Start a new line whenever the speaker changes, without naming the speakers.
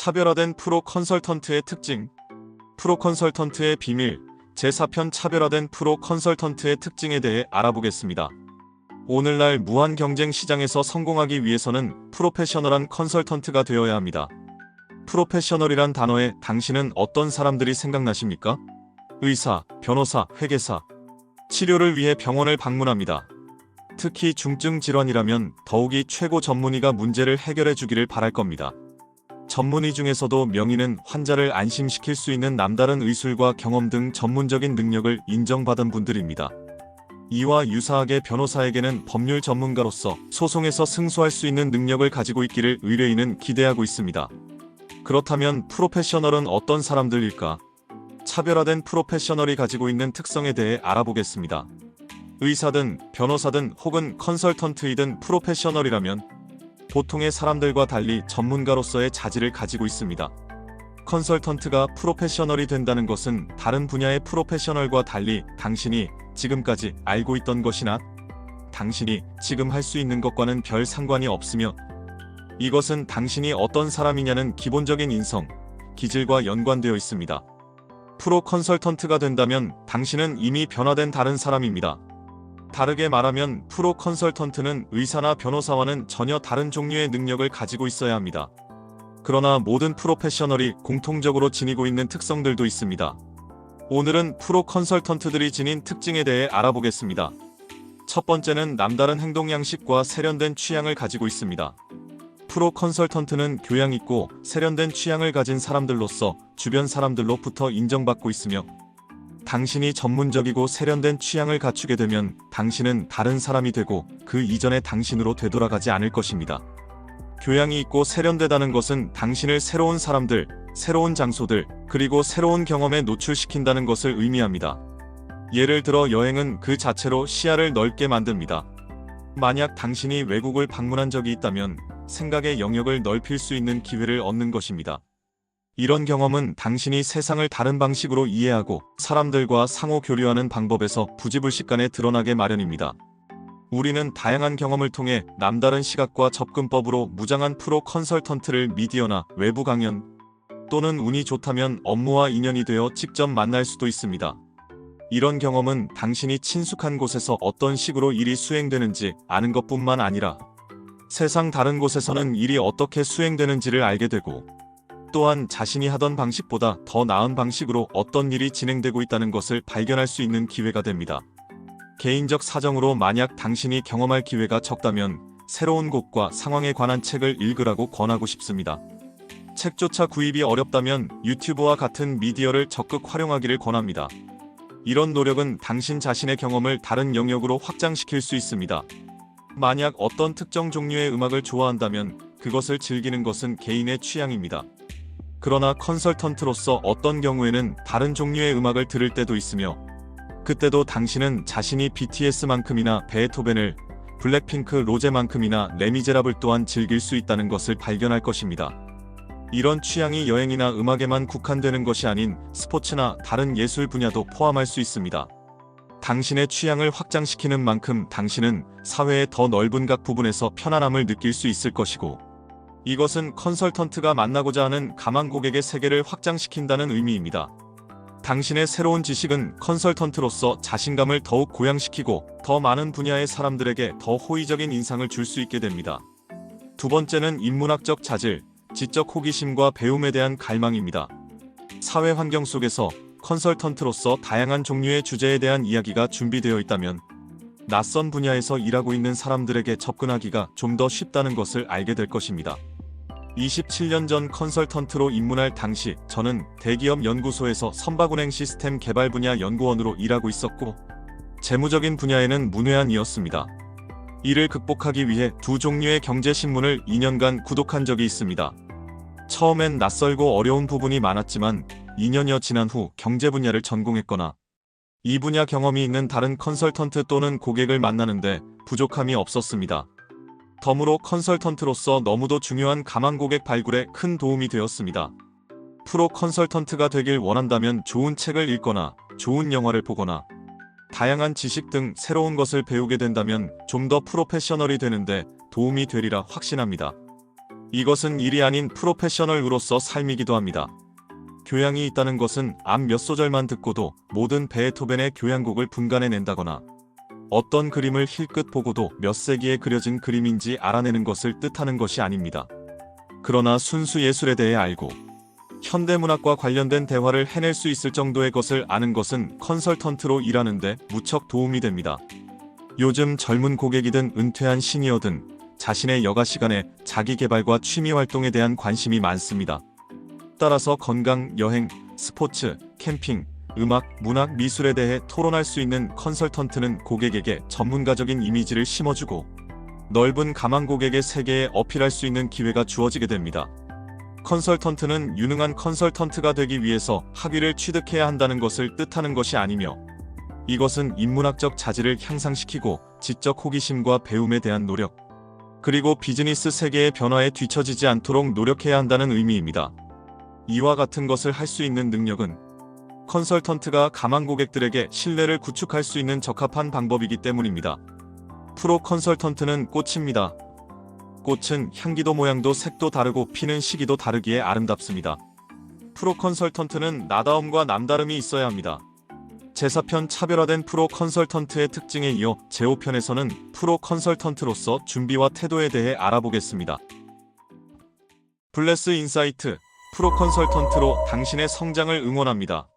차별화된 프로 컨설턴트의 특징, 프로 컨설턴트의 비밀, 제4편 차별화된 프로 컨설턴트의 특징에 대해 알아보겠습니다. 오늘날 무한 경쟁 시장에서 성공하기 위해서는 프로페셔널한 컨설턴트가 되어야 합니다. 프로페셔널이란 단어에 당신은 어떤 사람들이 생각나십니까? 의사, 변호사, 회계사, 치료를 위해 병원을 방문합니다. 특히 중증 질환이라면 더욱이 최고 전문의가 문제를 해결해 주기를 바랄 겁니다. 전문의 중에서도 명의는 환자를 안심시킬 수 있는 남다른 의술과 경험 등 전문적인 능력을 인정받은 분들입니다. 이와 유사하게 변호사에게는 법률 전문가로서 소송에서 승소할 수 있는 능력을 가지고 있기를 의뢰인은 기대하고 있습니다. 그렇다면 프로페셔널은 어떤 사람들일까? 차별화된 프로페셔널이 가지고 있는 특성에 대해 알아보겠습니다. 의사든 변호사든 혹은 컨설턴트이든 프로페셔널이라면 보통의 사람들과 달리 전문가로서의 자질을 가지고 있습니다. 컨설턴트가 프로페셔널이 된다는 것은 다른 분야의 프로페셔널과 달리 당신이 지금까지 알고 있던 것이나 당신이 지금 할 수 있는 것과는 별 상관이 없으며 이것은 당신이 어떤 사람이냐는 기본적인 인성, 기질과 연관되어 있습니다. 프로 컨설턴트가 된다면 당신은 이미 변화된 다른 사람입니다. 다르게 말하면 프로 컨설턴트는 의사나 변호사와는 전혀 다른 종류의 능력을 가지고 있어야 합니다. 그러나 모든 프로페셔널이 공통적으로 지니고 있는 특성들도 있습니다. 오늘은 프로 컨설턴트들이 지닌 특징에 대해 알아보겠습니다. 첫 번째는 남다른 행동 양식과 세련된 취향을 가지고 있습니다. 프로 컨설턴트는 교양 있고 세련된 취향을 가진 사람들로서 주변 사람들로부터 인정받고 있으며 당신이 전문적이고 세련된 취향을 갖추게 되면 당신은 다른 사람이 되고 그 이전의 당신으로 되돌아가지 않을 것입니다. 교양이 있고 세련되다는 것은 당신을 새로운 사람들, 새로운 장소들, 그리고 새로운 경험에 노출시킨다는 것을 의미합니다. 예를 들어 여행은 그 자체로 시야를 넓게 만듭니다. 만약 당신이 외국을 방문한 적이 있다면 생각의 영역을 넓힐 수 있는 기회를 얻는 것입니다. 이런 경험은 당신이 세상을 다른 방식으로 이해하고 사람들과 상호 교류하는 방법에서 부지불식간에 드러나게 마련입니다. 우리는 다양한 경험을 통해 남다른 시각과 접근법으로 무장한 프로 컨설턴트를 미디어나 외부 강연 또는 운이 좋다면 업무와 인연이 되어 직접 만날 수도 있습니다. 이런 경험은 당신이 친숙한 곳에서 어떤 식으로 일이 수행되는지 아는 것뿐만 아니라 세상 다른 곳에서는 일이 어떻게 수행되는지를 알게 되고 또한 자신이 하던 방식보다 더 나은 방식으로 어떤 일이 진행되고 있다는 것을 발견할 수 있는 기회가 됩니다. 개인적 사정으로 만약 당신이 경험할 기회가 적다면 새로운 곳과 상황에 관한 책을 읽으라고 권하고 싶습니다. 책조차 구입이 어렵다면 유튜브와 같은 미디어를 적극 활용하기를 권합니다. 이런 노력은 당신 자신의 경험을 다른 영역으로 확장시킬 수 있습니다. 만약 어떤 특정 종류의 음악을 좋아한다면 그것을 즐기는 것은 개인의 취향입니다. 그러나 컨설턴트로서 어떤 경우에는 다른 종류의 음악을 들을 때도 있으며 그때도 당신은 자신이 BTS만큼이나 베토벤을, 블랙핑크 로제만큼이나 레미제라블 또한 즐길 수 있다는 것을 발견할 것입니다. 이런 취향이 여행이나 음악에만 국한되는 것이 아닌 스포츠나 다른 예술 분야도 포함할 수 있습니다. 당신의 취향을 확장시키는 만큼 당신은 사회의 더 넓은 각 부분에서 편안함을 느낄 수 있을 것이고 이것은 컨설턴트가 만나고자 하는 가망 고객의 세계를 확장시킨다는 의미입니다. 당신의 새로운 지식은 컨설턴트로서 자신감을 더욱 고양시키고 더 많은 분야의 사람들에게 더 호의적인 인상을 줄 수 있게 됩니다. 두 번째는 인문학적 자질, 지적 호기심과 배움에 대한 갈망입니다. 사회 환경 속에서 컨설턴트로서 다양한 종류의 주제에 대한 이야기가 준비되어 있다면 낯선 분야에서 일하고 있는 사람들에게 접근하기가 좀 더 쉽다는 것을 알게 될 것입니다. 27년 전 컨설턴트로 입문할 당시 저는 대기업 연구소에서 선박운행 시스템 개발 분야 연구원으로 일하고 있었고 재무적인 분야에는 문외한이었습니다. 이를 극복하기 위해 두 종류의 경제신문을 2년간 구독한 적이 있습니다. 처음엔 낯설고 어려운 부분이 많았지만 2년여 지난 후 경제 분야를 전공했거나 이 분야 경험이 있는 다른 컨설턴트 또는 고객을 만나는데 부족함이 없었습니다. 덤으로 컨설턴트로서 너무도 중요한 가망 고객 발굴에 큰 도움이 되었습니다. 프로 컨설턴트가 되길 원한다면 좋은 책을 읽거나 좋은 영화를 보거나 다양한 지식 등 새로운 것을 배우게 된다면 좀 더 프로페셔널이 되는데 도움이 되리라 확신합니다. 이것은 일이 아닌 프로페셔널으로서 삶이기도 합니다. 교양이 있다는 것은 앞 몇 소절만 듣고도 모든 베토벤의 교향곡을 분간해낸다거나 어떤 그림을 힐끗 보고도 몇 세기에 그려진 그림인지 알아내는 것을 뜻하는 것이 아닙니다. 그러나 순수 예술에 대해 알고 현대문학과 관련된 대화를 해낼 수 있을 정도의 것을 아는 것은 컨설턴트로 일하는데 무척 도움이 됩니다. 요즘 젊은 고객이든 은퇴한 시니어든 자신의 여가 시간에 자기 개발과 취미 활동에 대한 관심이 많습니다. 따라서 건강, 여행, 스포츠, 캠핑, 음악, 문학, 미술에 대해 토론할 수 있는 컨설턴트는 고객에게 전문가적인 이미지를 심어주고 넓은 가망 고객의 세계에 어필할 수 있는 기회가 주어지게 됩니다. 컨설턴트는 유능한 컨설턴트가 되기 위해서 학위를 취득해야 한다는 것을 뜻하는 것이 아니며 이것은 인문학적 자질을 향상시키고 지적 호기심과 배움에 대한 노력, 그리고 비즈니스 세계의 변화에 뒤처지지 않도록 노력해야 한다는 의미입니다. 이와 같은 것을 할 수 있는 능력은 컨설턴트가 가망 고객들에게 신뢰를 구축할 수 있는 적합한 방법이기 때문입니다. 프로 컨설턴트는 꽃입니다. 꽃은 향기도 모양도 색도 다르고 피는 시기도 다르기에 아름답습니다. 프로 컨설턴트는 나다움과 남다름이 있어야 합니다. 제4편 차별화된 프로 컨설턴트의 특징에 이어 제5편에서는 프로 컨설턴트로서 준비와 태도에 대해 알아보겠습니다. 블레스 인사이트 프로 컨설턴트로 당신의 성장을 응원합니다.